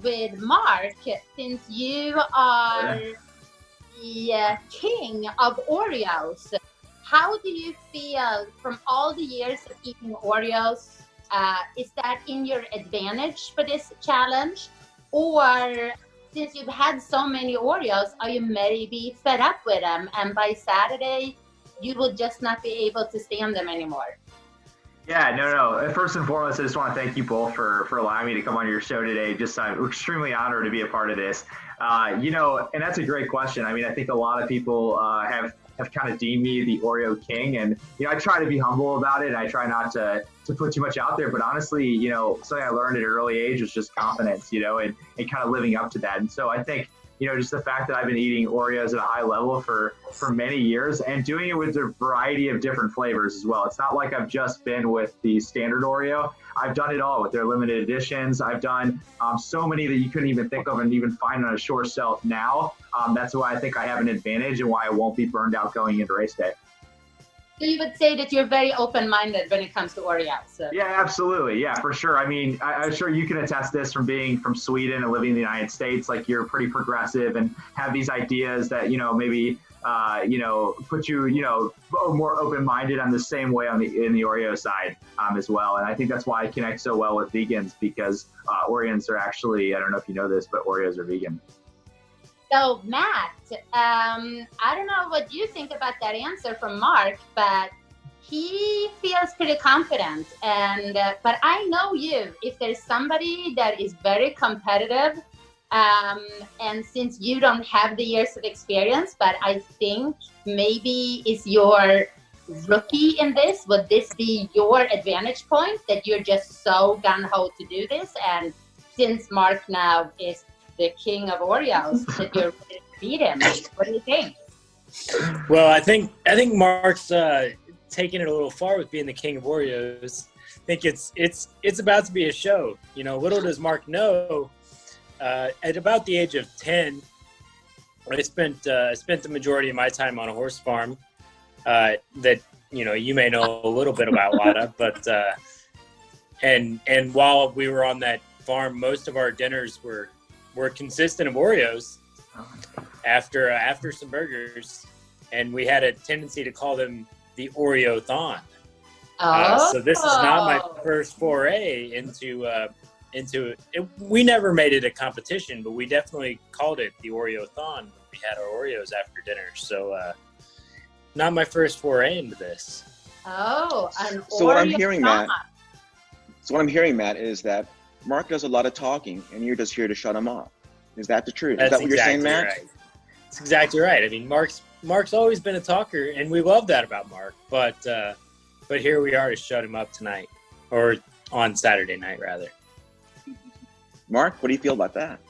with Mark, since you are the king of Oreos. How do you feel from all the years of eating Oreos? Is that in your advantage for this challenge? Or since you've had so many Oreos, are you maybe fed up with them? And by Saturday, you will just not be able to stand them anymore? Yeah, no. First and foremost, I just want to thank you both for allowing me to come on your show today. I'm extremely honored to be a part of this. And that's a great question. I mean, I think a lot of people have kind of deemed me the Oreo king, and I try to be humble about it. And I try not to put too much out there, but honestly, something I learned at an early age was just confidence, and kind of living up to that. And so I think just the fact that I've been eating Oreos at a high level for many years and doing it with a variety of different flavors as well. It's not like I've just been with the standard Oreo. I've done it all with their limited editions. I've done so many that you couldn't even think of and even find on a short shelf now. That's why I think I have an advantage and why I won't be burned out going into race day. So you would say that you're very open-minded when it comes to Oreos. So. Yeah, absolutely. Yeah, for sure. I mean, I'm sure you can attest this from being from Sweden and living in the United States. Like, you're pretty progressive and have these ideas that, maybe, put you, more open-minded on the same way in the Oreo side as well. And I think that's why I connect so well with vegans, because Oreos are actually, I don't know if you know this, but Oreos are vegan. So, Matt, I don't know what you think about that answer from Mark, but he feels pretty confident. And but I know you. If there's somebody that is very competitive, and since you don't have the years of experience, but I think maybe is your rookie in this, would this be your advantage point, that you're just so gung-ho to do this? And since Mark now is the king of Oreos, that you're ready to beat him. What do you think? Well, I think Mark's taking it a little far with being the king of Oreos. I think it's about to be a show. Little does Mark know, at about the age of 10, I spent the majority of my time on a horse farm. That you may know a little bit about, Lada, but and while we were on that farm, most of our dinners were consistent of Oreos after some burgers, and we had a tendency to call them the Oreo-thon. So this is not my first foray into it. We never made it a competition, but we definitely called it the Oreo-thon when we had our Oreos after dinner. So not my first foray into this. So what I'm hearing, Matt, is that Mark does a lot of talking, and you're just here to shut him off. Is that the truth? Is that what you're saying, Matt? Right. That's exactly right. I mean, Mark's always been a talker, and we love that about Mark. But here we are to shut him up tonight, or on Saturday night, rather. Mark, what do you feel about that?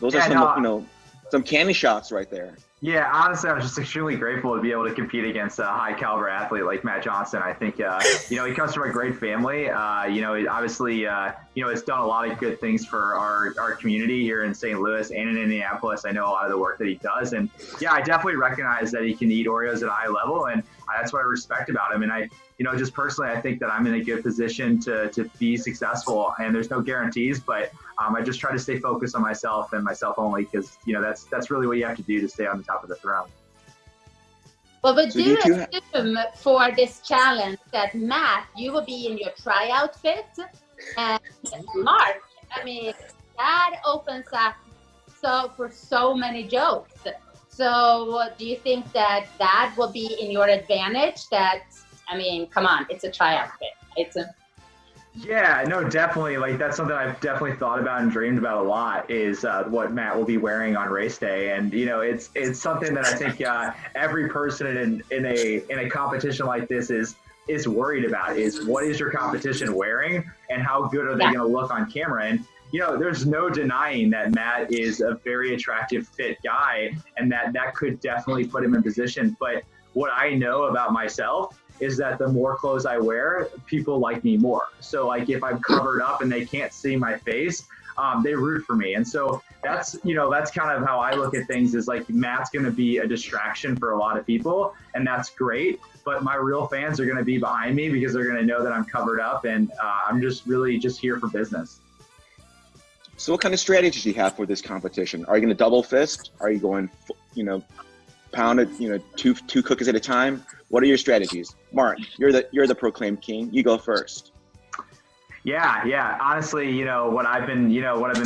Those are some candy shots right there. Yeah, honestly, I'm just extremely grateful to be able to compete against a high caliber athlete like Matt Johnson. I think, he comes from a great family. He obviously, has done a lot of good things for our community here in St. Louis and in Indianapolis. I know a lot of the work that he does. And yeah, I definitely recognize that he can eat Oreos at a high level. And that's what I respect about him. And just personally, I think that I'm in a good position to be successful, and there's no guarantees, but I just try to stay focused on myself and myself only, because, that's really what you have to do to stay on the top of the throne. Well, but do assume for this challenge that, Matt, you will be in your tryout fit, and Mark, I mean, that opens up for so many jokes. So do you think that will be in your advantage? Come on, it's a tryout fit. Yeah, no, definitely. Like, that's something I've definitely thought about and dreamed about a lot, is what Matt will be wearing on race day. And, it's something that I think every person in a competition like this is worried about, is what is your competition wearing and how good are they going to look on camera? And, there's no denying that Matt is a very attractive, fit guy, and that could definitely put him in position. But what I know about myself is that the more clothes I wear, people like me more. So, like, if I'm covered up and they can't see my face, they root for me. And so that's kind of how I look at things, is like, Matt's going to be a distraction for a lot of people, and that's great. But my real fans are going to be behind me, because they're going to know that I'm covered up, and I'm just really just here for business. So what kind of strategies do you have for this competition? Are you going to double fist? Are you going, pound it, two cookies at a time? What are your strategies? Mark, you're the proclaimed king. You go first. Yeah. Honestly, what I've been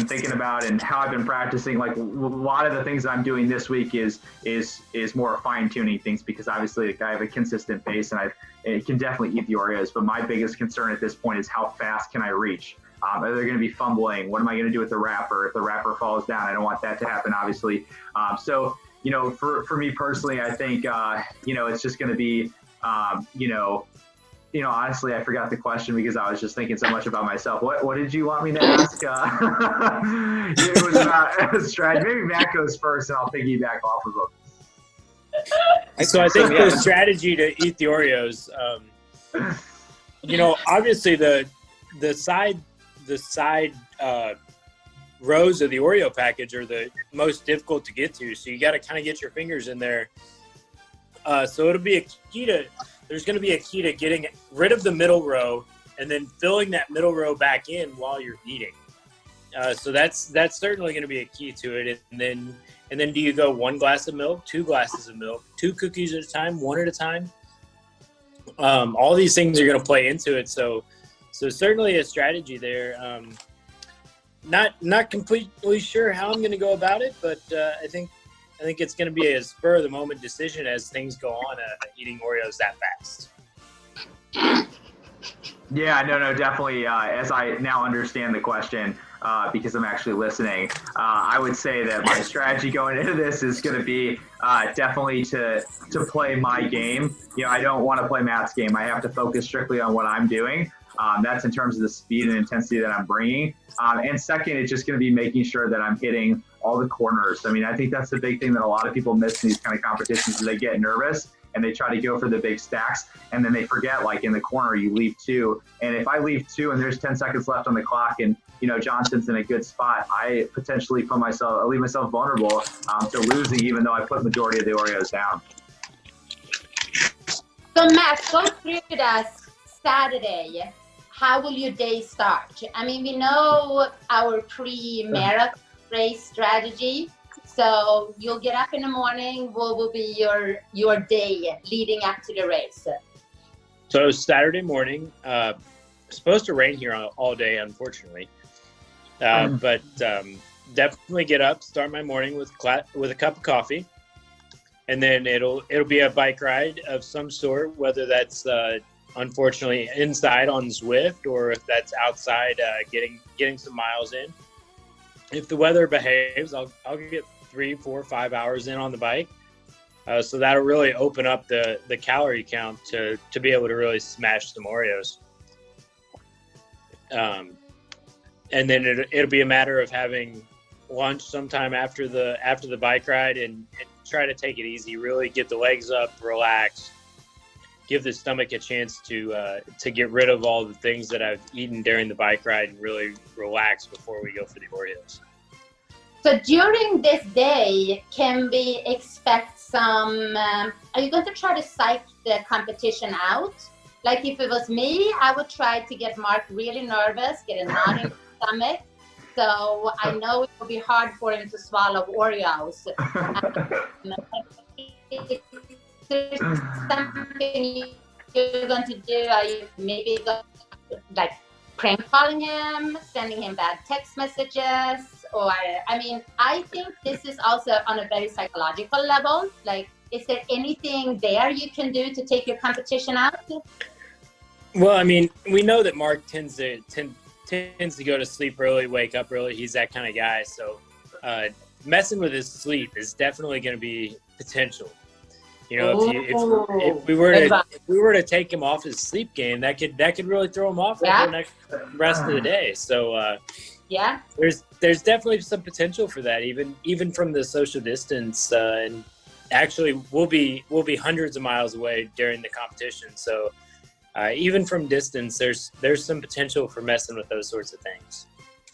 thinking about and how I've been practicing, like a lot of the things I'm doing this week is more fine tuning things, because obviously I have a consistent pace and I can definitely eat the Oreos. But my biggest concern at this point is how fast can I reach? Are they going to be fumbling? What am I going to do with the wrapper? If the wrapper falls down, I don't want that to happen, obviously. So, for me personally, I think, it's just going to be, honestly, I forgot the question because I was just thinking so much about myself. What did you want me to ask? It was about strategy. Maybe Matt goes first, and I'll piggyback off of him. So I think the strategy to eat the Oreos, obviously the side rows of the Oreo package are the most difficult to get to. So you got to kind of get your fingers in there. So it'll be there's going to be a key to getting rid of the middle row and then filling that middle row back in while you're eating. So that's certainly going to be a key to it. And then do you go 1 glass of milk, 2 glasses of milk, 2 cookies at a time, 1 at a time? All these things are going to play into it. So certainly a strategy there. Not completely sure how I'm going to go about it, but I think it's going to be a spur of the moment decision as things go on, eating Oreos that fast. Yeah, no, definitely. As I now understand the question, because I'm actually listening, I would say that my strategy going into this is going to be definitely to play my game. I don't want to play Matt's game. I have to focus strictly on what I'm doing. That's in terms of the speed and intensity that I'm bringing. And second, it's just going to be making sure that I'm hitting all the corners. I mean, I think that's the big thing that a lot of people miss in these kind of competitions is they get nervous and they try to go for the big stacks, and then they forget, like in the corner, you leave 2. And if I leave 2 and there's 10 seconds left on the clock and, Johnson's in a good spot, I potentially leave myself vulnerable to losing, even though I put majority of the Oreos down. So Matt, go through with us Saturday. How will your day start? I mean, we know our pre-marathon race strategy. So you'll get up in the morning. What will be your day leading up to the race? So Saturday morning, supposed to rain here all day, unfortunately. But definitely get up, start my morning with a cup of coffee, and then it'll be a bike ride of some sort, whether that's unfortunately inside on Zwift or if that's outside getting some miles in. If the weather behaves, I'll get 3, 4, 5 hours in on the bike. So that'll really open up the calorie count to be able to really smash some Oreos. And then it'll be a matter of having lunch sometime after the bike ride and try to take it easy, really get the legs up, relax, give the stomach a chance to get rid of all the things that I've eaten during the bike ride and really relax before we go for the Oreos. So during this day, can we expect some, are you going to try to psych the competition out? Like if it was me, I would try to get Mark really nervous, get a knot in the stomach. So I know it will be hard for him to swallow Oreos. Is there something you're going to do? Are you maybe like prank calling him, sending him bad text messages? Or, I mean, I think this is also on a very psychological level. Like, is there anything there you can do to take your competition out? Well, I mean, we know that Mark tends to go to sleep early, wake up early. He's that kind of guy. So messing with his sleep is definitely going to be potential. If we were to take him off his sleep game, that could really throw him off for the rest of the day. So there's definitely some potential for that, even from the social distance. And actually, we'll be hundreds of miles away during the competition. So even from distance, there's some potential for messing with those sorts of things.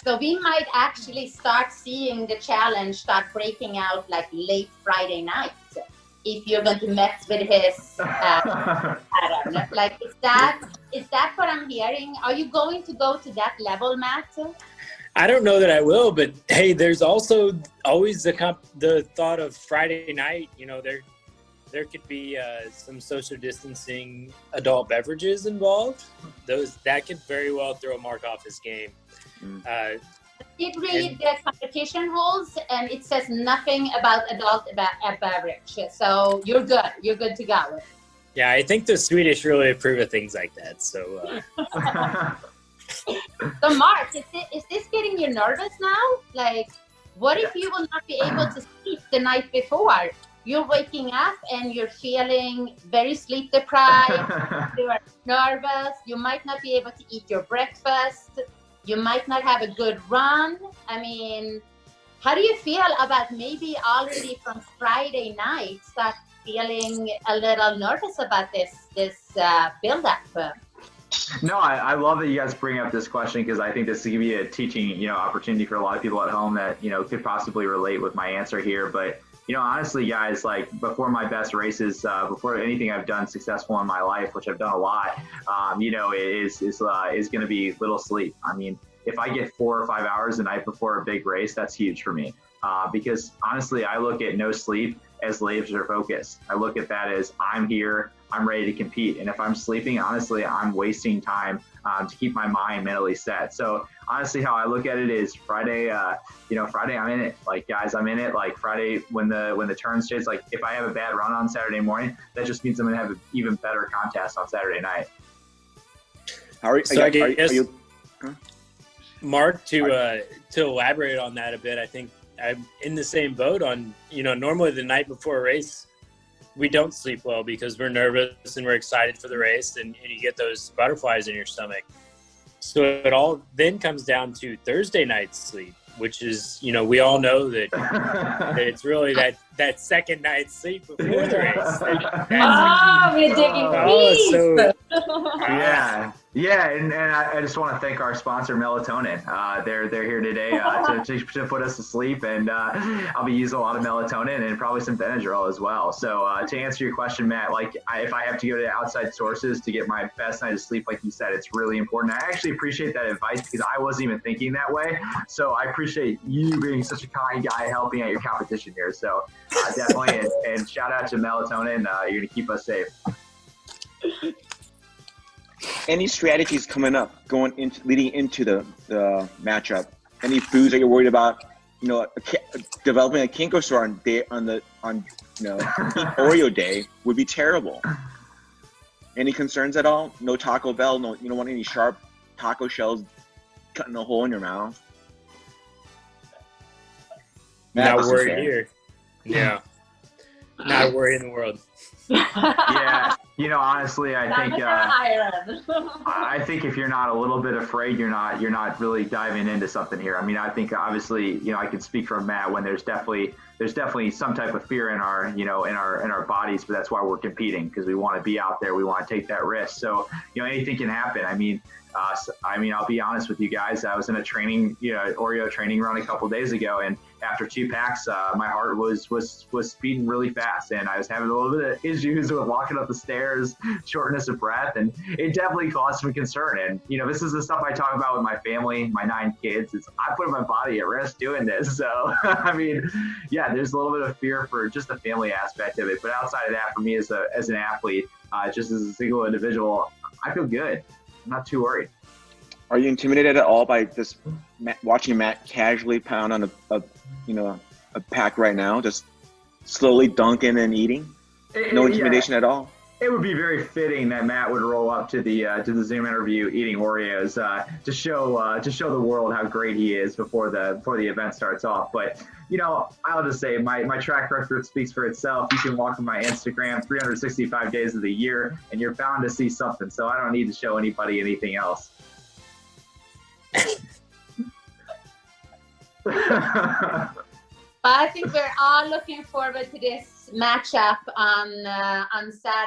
So we might actually start seeing the challenge start breaking out like late Friday night. If you're going to mess with his pattern, like is that what I'm hearing? Are you going to go to that level, Matt? I don't know that I will, but hey, there's also always the thought of Friday night. You know, there could be some social distancing adult beverages involved. That could very well throw Mark off his game. Did read the competition rules, and it says nothing about adult beverage. So you're good. You're good to go. Yeah, I think the Swedish really approve of things like that. So. So Mark, is this getting you nervous now? Like, what if you will not be able to sleep the night before? You're waking up and you're feeling very sleep deprived. You are nervous. You might not be able to eat your breakfast. You might not have a good run. I mean, how do you feel about maybe already from Friday night start feeling a little nervous about this build-up? No, I love that you guys bring up this question because I think this will give you a teaching, opportunity for a lot of people at home that, could possibly relate with my answer here. But, honestly, guys, like before my best races, before anything I've done successful in my life, which I've done a lot, is going to be little sleep. I mean, if I get 4 or 5 hours the night before a big race, that's huge for me. Because honestly, I look at no sleep as laser focus. I look at that as I'm here, I'm ready to compete. And if I'm sleeping, honestly, I'm wasting time to keep my mind mentally set. So honestly, how I look at it is Friday, Friday I'm in it. Like guys, I'm in it. Like Friday when the turn stays, like if I have a bad run on Saturday morning, that just means I'm gonna have an even better contest on Saturday night. Mark, to elaborate on that a bit, I think I'm in the same boat on, normally the night before a race, we don't sleep well because we're nervous and we're excited for the race and you get those butterflies in your stomach. So it all then comes down to Thursday night's sleep, which is, we all know that, that it's really that second night's sleep before the race. We're digging deep. Yeah, and I just want to thank our sponsor, Melatonin. They're here today to put us to sleep, and I'll be using a lot of melatonin and probably some Benadryl as well. So to answer your question, Matt, like if I have to go to outside sources to get my best night of sleep, like you said, it's really important. I actually appreciate that advice because I wasn't even thinking that way. So I appreciate you being such a kind guy helping out your competition here. So definitely, and shout out to Melatonin. You're going to keep us safe. Any strategies coming up, leading into the matchup? Any foods that you're worried about? Developing a kink or sore on Oreo day would be terrible. Any concerns at all? No Taco Bell. No, you don't want any sharp taco shells cutting a hole in your mouth. Not worried here. Yeah, not a worry in the world. Yeah, honestly, I think if you're not a little bit afraid, you're not really diving into something here. I mean, I think obviously, I can speak from Matt when there's definitely some type of fear in our, in our bodies, but that's why we're competing because we want to be out there, we want to take that risk. So, anything can happen. I mean, I'll be honest with you guys. I was in a training, Oreo training run a couple of days ago, and after 2 packs, my heart was speeding really fast, and I was having a little bit of issues with walking up the stairs, shortness of breath, and it definitely caused some concern. And this is the stuff I talk about with my family, my 9 kids. I put my body at risk doing this. So I mean, yeah, there's a little bit of fear for just the family aspect of it, but outside of that, for me as an athlete, just as a single individual, I feel good. I'm not too worried. Are you intimidated at all by just watching Matt casually pound on a pack right now, just slowly dunking and eating? No intimidation at all? It would be very fitting that Matt would roll up to the Zoom interview eating Oreos to show the world how great he is before the event starts off. But I'll just say my track record speaks for itself. You can walk on my Instagram 365 days of the year, and you're bound to see something. So I don't need to show anybody anything else. But I think we're all looking forward to this matchup on Saturday.